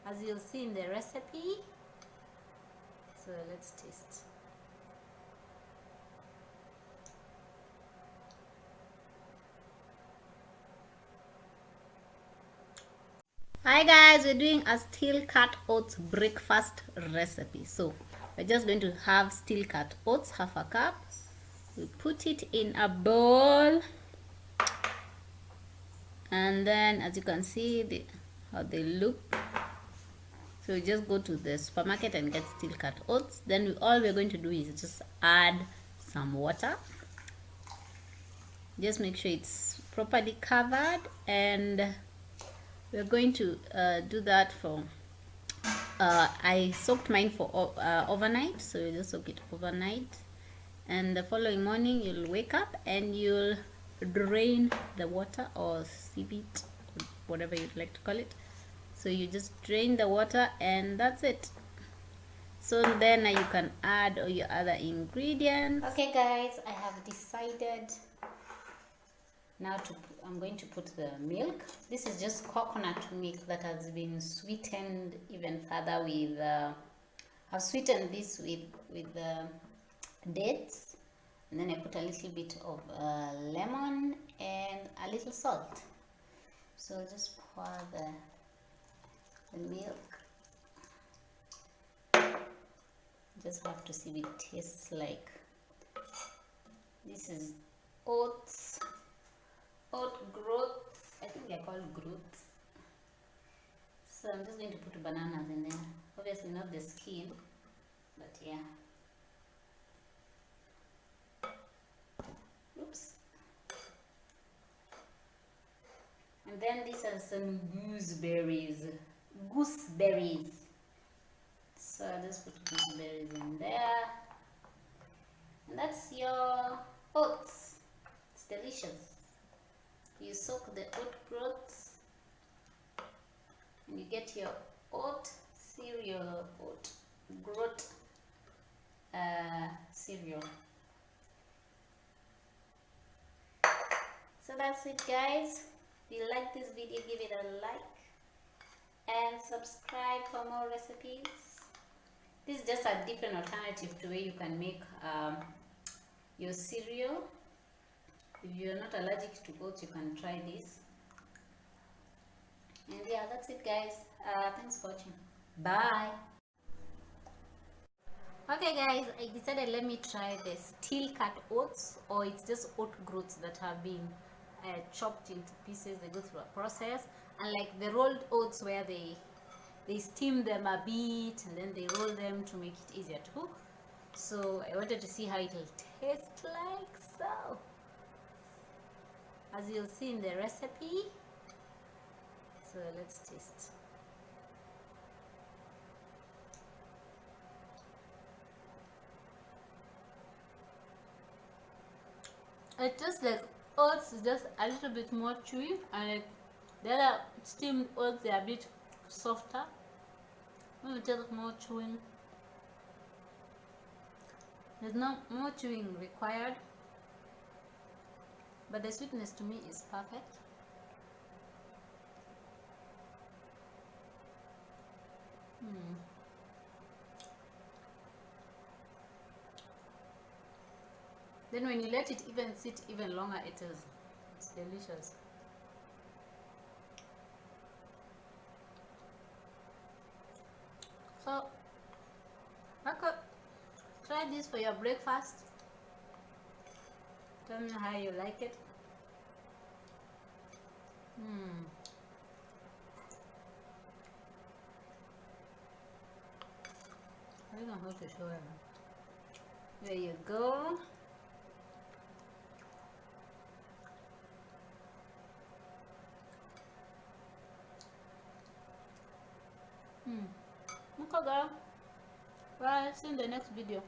as you'll see in the recipe. So let's taste. Hi guys, we're doing a steel cut oats breakfast recipe. So we're just going to have steel cut oats, half a cup. We put it in a bowl, and then as you can see how they look. So you just go to the supermarket and get steel cut oats. Then all we're going to do is just add some water. Just make sure it's properly covered, and we're going to do that for I soaked mine for overnight, so you just soak it overnight, and the following morning you'll wake up and you'll drain the water or sieve it, or whatever you'd like to call it. So you just drain the water and that's it. So then you can add all your other ingredients. Okay guys, I have decided now I'm going to put the milk. This is just coconut milk that has been sweetened even further with I've sweetened this with dates, and then I put a little bit of lemon and a little salt. So just pour the milk. Just have to see what it tastes like. This is oat groats. I think they're called groats. So I'm just going to put bananas in there. Obviously not the skin, but yeah. Oops. And then these are some gooseberries. So I'll just put gooseberries in there. And that's your oats. It's delicious. You soak the oat groats and you get your oat cereal, oat groat cereal. So that's it guys. If you like this video, give it a like and subscribe for more recipes. This is just a different alternative to where you can make your cereal. If you're not allergic to oats, you can try this. And yeah, that's it guys. Thanks for watching. Bye. Okay guys, I decided let me try the steel cut oats, or it's just oat groats that have been chopped into pieces. They go through a process, unlike the rolled oats where they steam them a bit and then they roll them to make it easier to cook. So I wanted to see how it'll taste like. So as you'll see in the recipe, so let's taste. It tastes like oats, is just a little bit more chewy, and like the other steamed oats, they are a bit softer. It tastes more chewing. There's no more chewing required, but the sweetness to me is perfect. Then when you let it even sit even longer, it's delicious. So try this for your breakfast. Tell me how you like it. I don't know how to show you. There you go. Okay, girl. Bye. See you in the next video.